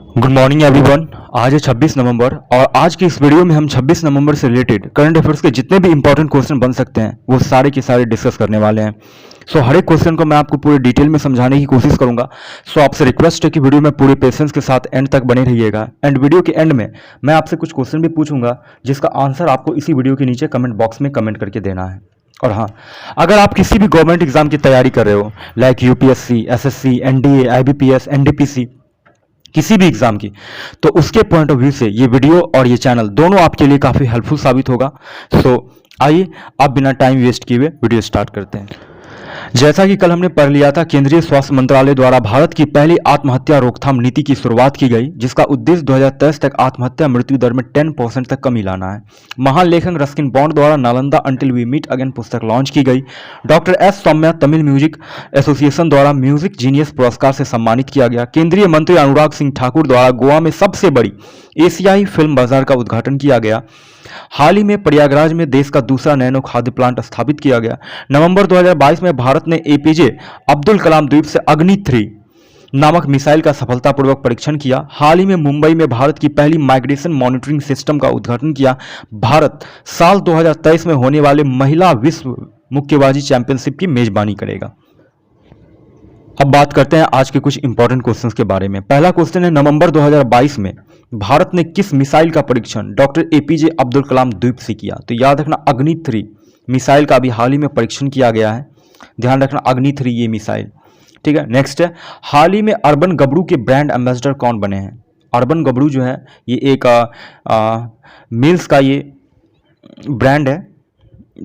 Good morning everyone. आज है 26 नवंबर और आज की इस वीडियो में हम 26 नवंबर से रिलेटेड करंट अफेयर्स के जितने भी इंपॉर्टेंट क्वेश्चन बन सकते हैं वो सारे के सारे डिस्कस करने वाले हैं। सो हर एक क्वेश्चन को मैं आपको पूरे डिटेल में समझाने की कोशिश करूंगा। सो आपसे रिक्वेस्ट है कि वीडियो में पूरे पेशेंस के साथ एंड तक बने रहिएगा। एंड वीडियो के एंड में मैं आपसे कुछ क्वेश्चन भी पूछूंगा जिसका आंसर आपको इसी वीडियो के नीचे कमेंट बॉक्स में कमेंट करके देना है। और हाँ, अगर आप किसी भी गवर्नमेंट एग्जाम की तैयारी कर रहे हो like UPSC, SSC, NDA, IBPS, NDPC, किसी भी एग्जाम की, तो उसके पॉइंट ऑफ व्यू से ये वीडियो और ये चैनल दोनों आपके लिए काफ़ी हेल्पफुल साबित होगा। सो आइए आप बिना टाइम वेस्ट किए हुए वीडियो स्टार्ट करते हैं। जैसा कि कल हमने पढ़ लिया था, केंद्रीय स्वास्थ्य मंत्रालय द्वारा भारत की पहली आत्महत्या रोकथाम नीति की शुरुआत की गई, जिसका उद्देश्य 2023 तक आत्महत्या मृत्यु दर में 10% तक कमी लाना है। महान लेखक रस्किन बॉन्ड द्वारा Nalanda until we meet again पुस्तक लॉन्च की गई। Doctor S Soumya Tamil music association द्वारा म्यूजिक जीनियस पुरस्कार से सम्मानित किया गया। केंद्रीय मंत्री अनुराग सिंह ठाकुर द्वारा गोवा में सबसे बड़ी एशियाई फिल्म बाजार का उद्घाटन किया गया। हाल ही में प्रयागराज में देश का दूसरा नैनो खाद्य प्लांट स्थापित किया गया। नवंबर 2022 में भारत ने एपीजे अब्दुल कलाम द्वीप से अग्नि 3 नामक मिसाइल का सफलतापूर्वक परीक्षण किया। हाल ही में मुंबई में भारत की पहली माइग्रेशन मॉनिटरिंग सिस्टम का उद्घाटन किया। भारत साल 2023 में होने वाले महिला विश्व मुक्केबाजी चैंपियनशिप की मेजबानी करेगा। अब बात करते हैं आज के कुछ इंपॉर्टेंट क्वेश्चंस के बारे में। पहला क्वेश्चन है, नवंबर 2022 में भारत ने किस मिसाइल का परीक्षण डॉक्टर एपीजे अब्दुल कलाम द्वीप से किया? तो याद रखना, अग्नि 3 मिसाइल का भी हाल ही में परीक्षण किया गया है। ध्यान रखना, अग्नि 3 ये मिसाइल। ठीक है, नेक्स्ट है, हाल ही में अर्बन गबरू के ब्रांड एम्बेसडर कौन बने हैं? अर्बन गबरू जो है ये एक मिल्स का ये ब्रांड है,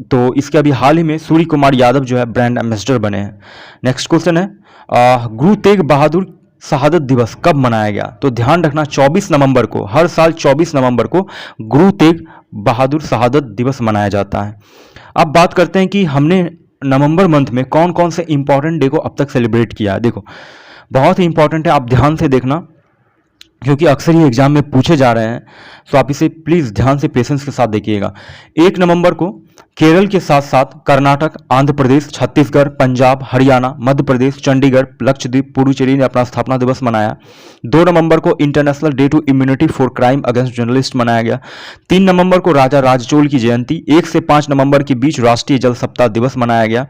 तो इसके अभी हाल ही में सूर्य कुमार यादव जो है ब्रांड एम्बेसडर बने हैं। नेक्स्ट क्वेश्चन है, गुरु तेग बहादुर शहादत दिवस कब मनाया गया? तो ध्यान रखना, 24 नवंबर को, हर साल 24 नवंबर को गुरु तेग बहादुर शहादत दिवस मनाया जाता है। अब बात करते हैं कि हमने नवंबर मंथ में कौन कौन से इंपॉर्टेंट डे को अब तक सेलिब्रेट किया है। देखो, बहुत ही इंपॉर्टेंट है, आप ध्यान से देखना क्योंकि अक्सर ये एग्जाम में पूछे जा रहे हैं। सो आप इसे प्लीज ध्यान से पेशेंस के साथ देखिएगा। 1 नवंबर को केरल के साथ साथ कर्नाटक, आंध्र प्रदेश, छत्तीसगढ़, पंजाब, हरियाणा, मध्य प्रदेश, चंडीगढ़, लक्षद्वीप, पुडुचेरी ने अपना स्थापना दिवस मनाया। 2 नवंबर को international day to immunity for crime against journalist मनाया गया। 3 नवंबर को राजा राजचोल की जयंती। 1 से 5 नवंबर के बीच राष्ट्रीय जल सप्ताह दिवस मनाया गया।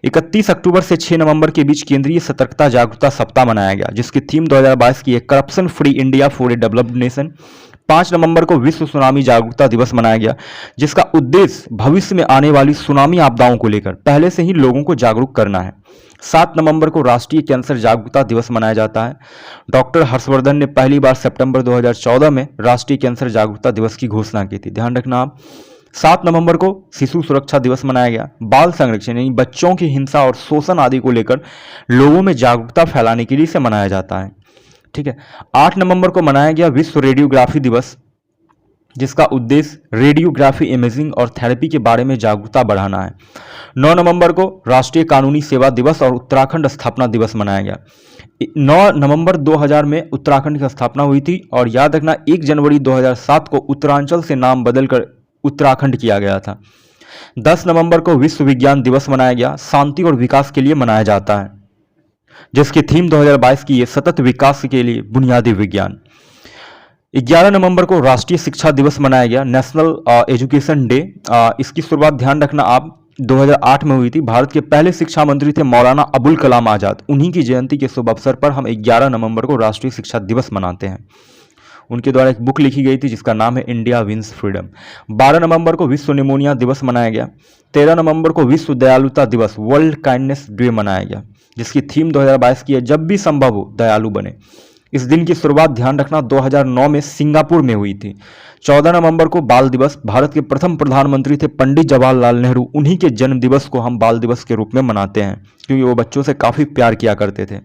31 अक्टूबर से 6 नवंबर के बीच केंद्रीय सतर्कता जागरूकता सप्ताह मनाया गया, जिसकी थीम 2022 की है corruption free India for a developed nation. 5 नवंबर को विश्व सुनामी जागरूकता दिवस मनाया गया, जिसका उद्देश्य भविष्य में आने वाली सुनामी आपदाओं को लेकर पहले से ही लोगों को जागरूक करना है। 7 नवंबर को राष्ट्रीय कैंसर जागरूकता दिवस मनाया जाता है। डॉक्टर हर्षवर्धन ने पहली बार सितंबर 2014 में राष्ट्रीय कैंसर जागरूकता दिवस की घोषणा की थी। ध्यान रखना आप। 7 नवंबर को शिशु सुरक्षा दिवस मनाया गया। बाल संरक्षण यानी बच्चों की हिंसा और शोषण आदि को लेकर लोगों में जागरूकता फैलाने के लिए इसे मनाया जाता है। ठीक है। 8 नवंबर को मनाया गया विश्व रेडियोग्राफी दिवस, जिसका उद्देश्य रेडियोग्राफी इमेजिंग और थेरेपी के बारे में जागरूकता बढ़ाना है। 9 नवंबर को राष्ट्रीय कानूनी सेवा दिवस और उत्तराखंड स्थापना दिवस मनाया गया। 9 नवंबर 2000 में उत्तराखंड की स्थापना हुई थी और याद रखना 1 जनवरी 2007 को उत्तरांचल से नाम बदलकर उत्तराखंड किया गया था। 10 नवंबर को विश्व विज्ञान दिवस मनाया गया, शांति और विकास के लिए मनाया जाता है, जिसकी थीम 2022 की है सतत विकास के लिए बुनियादी विज्ञान। 11 नवंबर को राष्ट्रीय शिक्षा दिवस मनाया गया, नेशनल एजुकेशन डे। इसकी शुरुआत ध्यान रखना आप 2008 में हुई थी। भारत के पहले शिक्षा मंत्री थे मौलाना अबुल कलाम आजाद। उन्हीं की जयंती के शुभ अवसर पर हम 11 नवंबर को राष्ट्रीय शिक्षा दिवस मनाते हैं। उनके द्वारा एक बुक लिखी गई थी जिसका नाम है इंडिया विंस फ्रीडम। 12 नवंबर को विश्व निमोनिया दिवस मनाया गया। 13 नवंबर को विश्व दयालुता दिवस वर्ल्ड काइंडनेस डे मनाया गया, जिसकी थीम 2022 की है जब भी संभव हो दयालु बने। इस दिन की शुरुआत ध्यान रखना 2009 में सिंगापुर में हुई थी। 14 नवंबर को बाल दिवस, भारत के प्रथम प्रधानमंत्री थे पंडित जवाहरलाल नेहरू। उन्हीं के जन्म दिवस को हम बाल दिवस के रूप में मनाते हैं क्योंकि वो बच्चों से काफ़ी प्यार किया करते थे।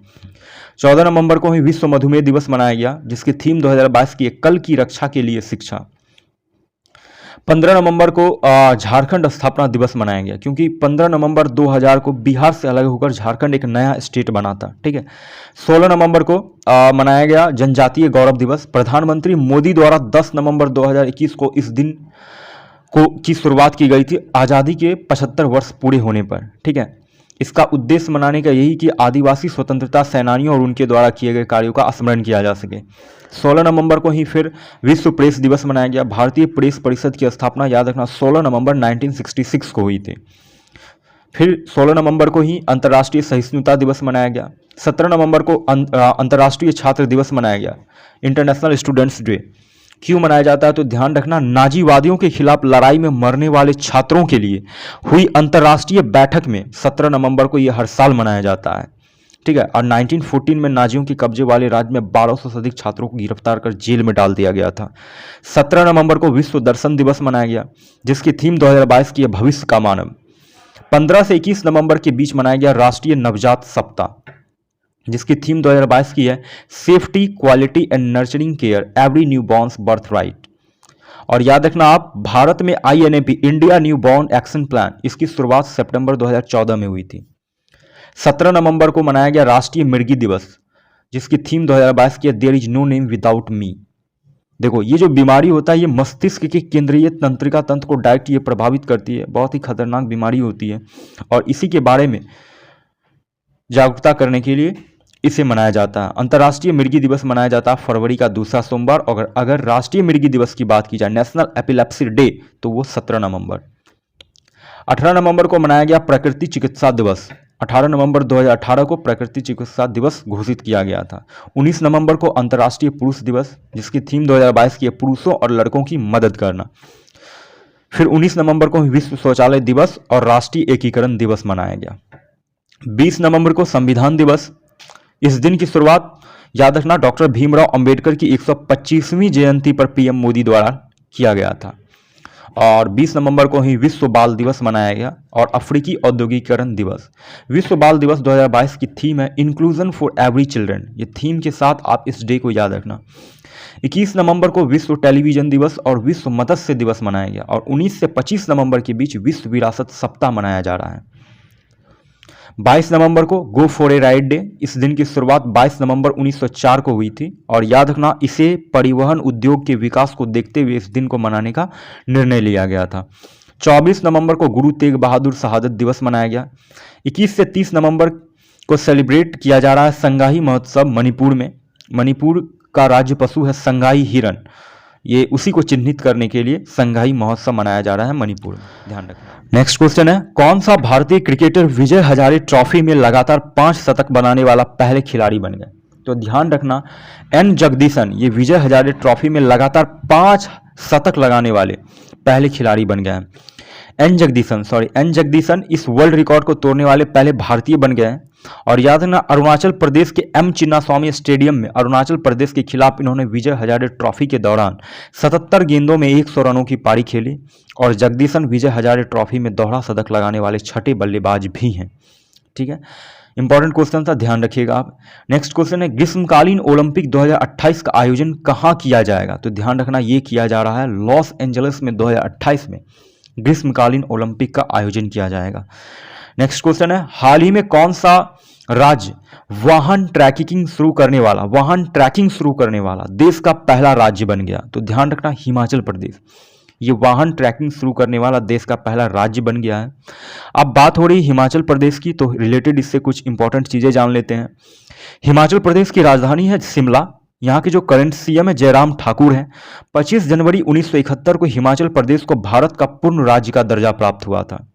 14 नवंबर को ही विश्व मधुमेह दिवस मनाया गया, जिसकी थीम 2022 की है कल की रक्षा के लिए शिक्षा। 15 नवंबर को झारखंड स्थापना दिवस मनाया गया क्योंकि 15 नवंबर 2000 को बिहार से अलग होकर झारखंड एक नया स्टेट बना था। ठीक है। 16 नवंबर को मनाया गया जनजातीय गौरव दिवस। प्रधानमंत्री मोदी द्वारा 10 नवंबर 2021 को इस दिन की शुरुआत की गई थी आज़ादी के 75 वर्ष पूरे होने पर। ठीक है। इसका उद्देश्य मनाने का यही कि आदिवासी स्वतंत्रता सेनानियों और उनके द्वारा किए गए कार्यों का स्मरण किया जा सके। 16 नवंबर को ही फिर विश्व प्रेस दिवस मनाया गया। भारतीय प्रेस परिषद की स्थापना याद रखना 16 नवंबर 1966 को हुई थी। फिर 16 नवंबर को ही अंतर्राष्ट्रीय सहिष्णुता दिवस मनाया गया। 17 नवंबर को अंतर्राष्ट्रीय छात्र दिवस मनाया गया, इंटरनेशनल स्टूडेंट्स डे। क्यों मनाया जाता है तो ध्यान रखना, नाजीवादियों के खिलाफ लड़ाई में मरने वाले छात्रों के लिए हुई अंतर्राष्ट्रीय बैठक में 17 नवंबर को यह हर साल मनाया जाता है। ठीक है। और 1914 में नाजियों के कब्जे वाले राज्य में 1200 से अधिक छात्रों को गिरफ्तार कर जेल में डाल दिया गया था। 17 नवंबर को विश्व दर्शन दिवस मनाया गया, जिसकी थीम 2022 की है भविष्य का मानव। 15 से 21 नवंबर के बीच मनाया गया राष्ट्रीय नवजात सप्ताह, जिसकी थीम 2022 की है safety, quality and nurturing care every new borns birth right. और याद रखना आप, भारत में INAP India new born action plan, इसकी शुरुआत सितंबर 2014 में हुई थी। 17 नवंबर को मनाया गया राष्ट्रीय मिर्गी दिवस, जिसकी थीम 2022 की है there is no name without me. देखो, ये जो बीमारी होता है ये मस्तिष्क के केंद्रीय तंत्रिका तंत्र को डायरेक्ट ये प्रभावित करती है, बहुत ही खतरनाक बीमारी होती है। और इसी के बारे में जागरूकता करने के लिए इसे मनाया जाता है। अंतर्राष्ट्रीय मिर्गी दिवस मनाया जाता है फरवरी का दूसरा सोमवार। और अगर राष्ट्रीय मिर्गी दिवस की बात की जाए, नेशनल एपिलेप्सी डे, तो वो 17 नवंबर। 18 नवंबर को मनाया गया प्रकृति चिकित्सा दिवस। 18 नवंबर 2018 को प्रकृति चिकित्सा दिवस घोषित किया गया था। 19 नवंबर को अंतर्राष्ट्रीय पुरुष दिवस, जिसकी थीम 2022 की है पुरुषों और लड़कों की मदद करना। फिर 19 नवंबर को विश्व शौचालय दिवस और राष्ट्रीय एकीकरण दिवस मनाया गया। 20 नवंबर को संविधान दिवस। इस दिन की शुरुआत याद रखना डॉक्टर भीमराव अंबेडकर की 125वीं जयंती पर PM मोदी द्वारा किया गया था। और 20 नवंबर को ही विश्व बाल दिवस मनाया गया और अफ्रीकी औद्योगिकरण दिवस। विश्व बाल दिवस 2022 की थीम है इंक्लूजन फॉर एवरी चिल्ड्रन। ये थीम के साथ आप इस डे को याद रखना। 21 नवंबर को विश्व टेलीविजन दिवस और विश्व मत्स्य दिवस मनाया गया। और 19 से 25 नवंबर के बीच विश्व विरासत सप्ताह मनाया जा रहा है। 22 नवंबर को go for a ride day. इस दिन की शुरुआत 22 नवंबर 1904 को हुई थी। और याद रखना, इसे परिवहन उद्योग के विकास को देखते हुए इस दिन को मनाने का निर्णय लिया गया था। 24 नवंबर को गुरु तेग बहादुर शहादत दिवस मनाया गया। 21 से 30 नवंबर को सेलिब्रेट किया जा रहा है संगाई महोत्सव मणिपुर में। मणिपुर का राज्य पशु है संगाई हिरन। ये उसी को चिन्हित करने के लिए संगाई महोत्सव मनाया जा रहा है मणिपुर में, ध्यान रखना। नेक्स्ट क्वेश्चन है, कौन सा भारतीय क्रिकेटर विजय हजारे ट्रॉफी में लगातार 5 शतक बनाने वाला पहले खिलाड़ी बन गए? तो ध्यान रखना, N जगदीशन ये विजय हजारे ट्रॉफी में लगातार 5 शतक लगाने वाले पहले खिलाड़ी बन गए हैं। एन जगदीशन इस वर्ल्ड रिकॉर्ड को तोड़ने वाले पहले भारतीय बन गए हैं। और याद रखना, अरुणाचल प्रदेश के M चिन्नास्वामी स्टेडियम में अरुणाचल प्रदेश के खिलाफ इन्होंने विजय हजारे ट्रॉफी के दौरान 77 गेंदों में 100 रनों की पारी खेली। और जगदीशन विजय हजारे ट्रॉफी में दोहरा शतक लगाने वाले छठे बल्लेबाज भी हैं। ठीक है, इंपॉर्टेंट क्वेश्चन था, ध्यान रखिएगा आप। नेक्स्ट क्वेश्चन है, ग्रीष्मकालीन ओलंपिक 2028 का आयोजन कहाँ किया जाएगा? तो ध्यान रखना, ये किया जा रहा है लॉस एंजलिस में 2028 में ग्रीष्मकालीन ओलंपिक का आयोजन किया जाएगा। नेक्स्ट क्वेश्चन है, हाल ही में कौन सा राज्य वाहन ट्रैकिंग शुरू करने वाला देश का पहला राज्य बन गया? तो ध्यान रखना, हिमाचल प्रदेश ये वाहन ट्रैकिंग शुरू करने वाला देश का पहला राज्य बन गया है। अब बात हो रही हिमाचल प्रदेश की, तो रिलेटेड इससे कुछ इंपॉर्टेंट चीजें जान लेते हैं। हिमाचल प्रदेश की राजधानी है शिमला। यहाँ के जो करंट CM है जयराम ठाकुर हैं। 25 जनवरी 1971 को हिमाचल प्रदेश को भारत का पूर्ण राज्य का दर्जा प्राप्त हुआ था।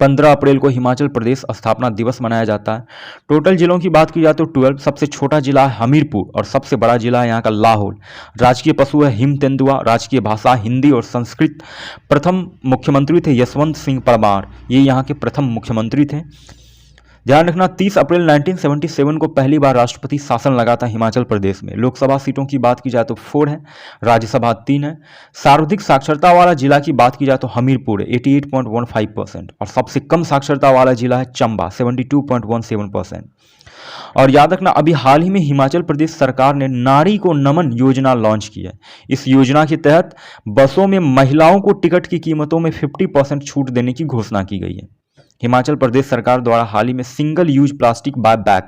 15 अप्रैल को हिमाचल प्रदेश स्थापना दिवस मनाया जाता है। टोटल जिलों की बात की जाए तो 12। सबसे छोटा जिला है हमीरपुर और सबसे बड़ा जिला है यहाँ का लाहौल। राजकीय पशु है हिम तेंदुआ। राजकीय भाषा हिंदी और संस्कृत। प्रथम मुख्यमंत्री थे यशवंत सिंह परमार, ये यहाँ के प्रथम मुख्यमंत्री थे। ध्यान रखना, 30 अप्रैल 1977 को पहली बार राष्ट्रपति शासन लगा था हिमाचल प्रदेश में। लोकसभा सीटों की बात की जाए तो 4 है, राज्यसभा 3 है। सर्वाधिक साक्षरता वाला जिला की बात की जाए तो हमीरपुर है 88.15% और सबसे कम साक्षरता वाला जिला है चंबा 72.17%। और याद रखना, अभी हाल ही में हिमाचल प्रदेश सरकार ने नारी को नमन योजना लॉन्च की है। इस योजना के तहत बसों में महिलाओं को टिकट की कीमतों में 50% छूट देने की घोषणा की गई है। हिमाचल प्रदेश सरकार द्वारा हाल ही में single use plastic buy bag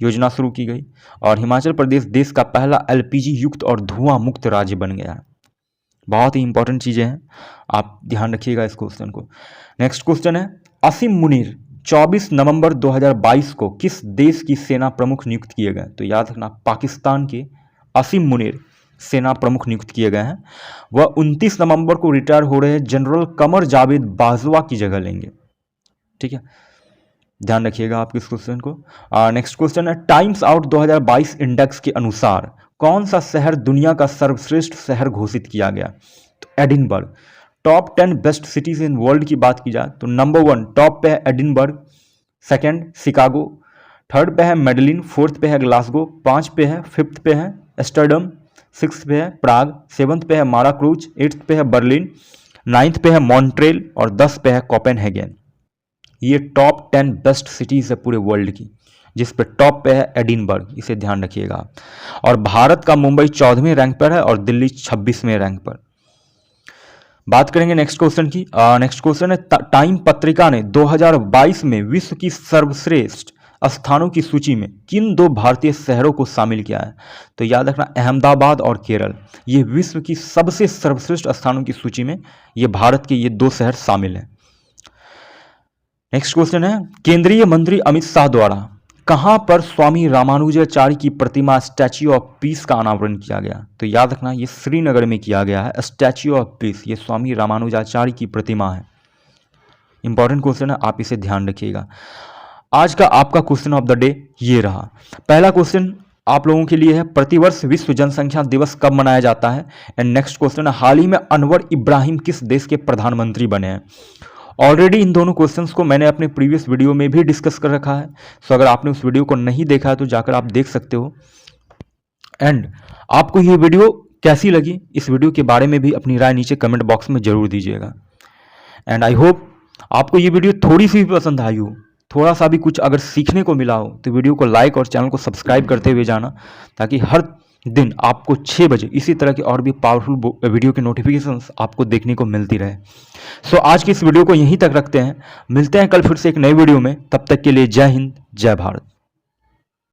योजना शुरू की गई और हिमाचल प्रदेश देश का पहला LPG युक्त और धुआं मुक्त राज्य बन गया है। बहुत ही इंपॉर्टेंट चीजें हैं, आप ध्यान रखिएगा इस क्वेश्चन को। नेक्स्ट क्वेश्चन है, असीम मुनीर 24 नवंबर 2022 को किस देश की सेना प्रमुख नियुक्त किए गए? तो याद रखना, पाकिस्तान के असीम मुनीर सेना प्रमुख नियुक्त किए गए हैं। वह 29 नवंबर को रिटायर हो रहे जनरल कमर जावेद बाजवा की जगह लेंगे। ठीक है, ध्यान रखिएगा आप इस क्वेश्चन को। नेक्स्ट क्वेश्चन है, टाइम्स आउट 2022 इंडेक्स के अनुसार कौन सा शहर दुनिया का सर्वश्रेष्ठ शहर घोषित किया गया? तो Edinburgh. Top 10 best cities in world की बात की जाए तो नंबर 1 टॉप पे है एडिनबर्ग, सेकंड शिकागो, थर्ड पे है मेडलिन, फोर्थ पे है ग्लासगो, 5 पे है, फिफ्थ पे है एस्टरडम, 6th पे है प्राग, 7th पे है माराक्रूज, 8th पे है बर्लिन, 9th पे है मॉन्ट्रेल और 10 पे है कोपेनहेगन। ये टॉप 10 बेस्ट सिटीज है पूरे वर्ल्ड की, जिस पे टॉप पे है एडिनबर्ग, इसे ध्यान रखिएगा। और भारत का मुंबई 14वें रैंक पर है और दिल्ली 26वें रैंक पर। बात करेंगे नेक्स्ट क्वेश्चन की। नेक्स्ट क्वेश्चन है, टाइम पत्रिका ने 2022 में विश्व की सर्वश्रेष्ठ स्थानों की सूची में किन 2 भारतीय शहरों को शामिल किया है? तो याद रखना, अहमदाबाद और केरल, ये विश्व की सबसे सर्वश्रेष्ठ स्थानों की सूची में ये भारत के ये 2 शहर शामिल हैं। नेक्स्ट क्वेश्चन है, केंद्रीय मंत्री अमित शाह द्वारा कहां पर स्वामी रामानुजाचार्य की प्रतिमा स्टैच्यू ऑफ पीस का अनावरण किया गया? तो याद रखना, ये श्रीनगर में किया गया है स्टैच्यू ऑफ पीस, ये स्वामी रामानुजाचार्य की प्रतिमा है। इंपॉर्टेंट क्वेश्चन है, आप इसे ध्यान रखिएगा। आज का आपका क्वेश्चन ऑफ द डे ये रहा। पहला क्वेश्चन आप लोगों के लिए है, प्रतिवर्ष विश्व जनसंख्या दिवस कब मनाया जाता है? एंड नेक्स्ट क्वेश्चन है, हाल ही में अनवर इब्राहिम किस देश के प्रधानमंत्री बने हैं? ऑलरेडी इन दोनों क्वेश्चंस को मैंने अपने प्रीवियस वीडियो में भी डिस्कस कर रखा है, सो अगर आपने उस वीडियो को नहीं देखा है तो जाकर आप देख सकते हो। एंड आपको ये वीडियो कैसी लगी, इस वीडियो के बारे में भी अपनी राय नीचे कमेंट बॉक्स में जरूर दीजिएगा। एंड आई होप आपको ये वीडियो थोड़ी सी भी पसंद आई हो, थोड़ा सा भी कुछ अगर सीखने को मिला हो तो वीडियो को लाइक और चैनल को सब्सक्राइब करते हुए जाना, ताकि हर दिन आपको 6 बजे इसी तरह के और भी पावरफुल वीडियो के नोटिफिकेशंस आपको देखने को मिलती रहे। सो आज की इस वीडियो को यहीं तक रखते हैं, मिलते हैं कल फिर से एक नई वीडियो में। तब तक के लिए जय हिंद, जय भारत।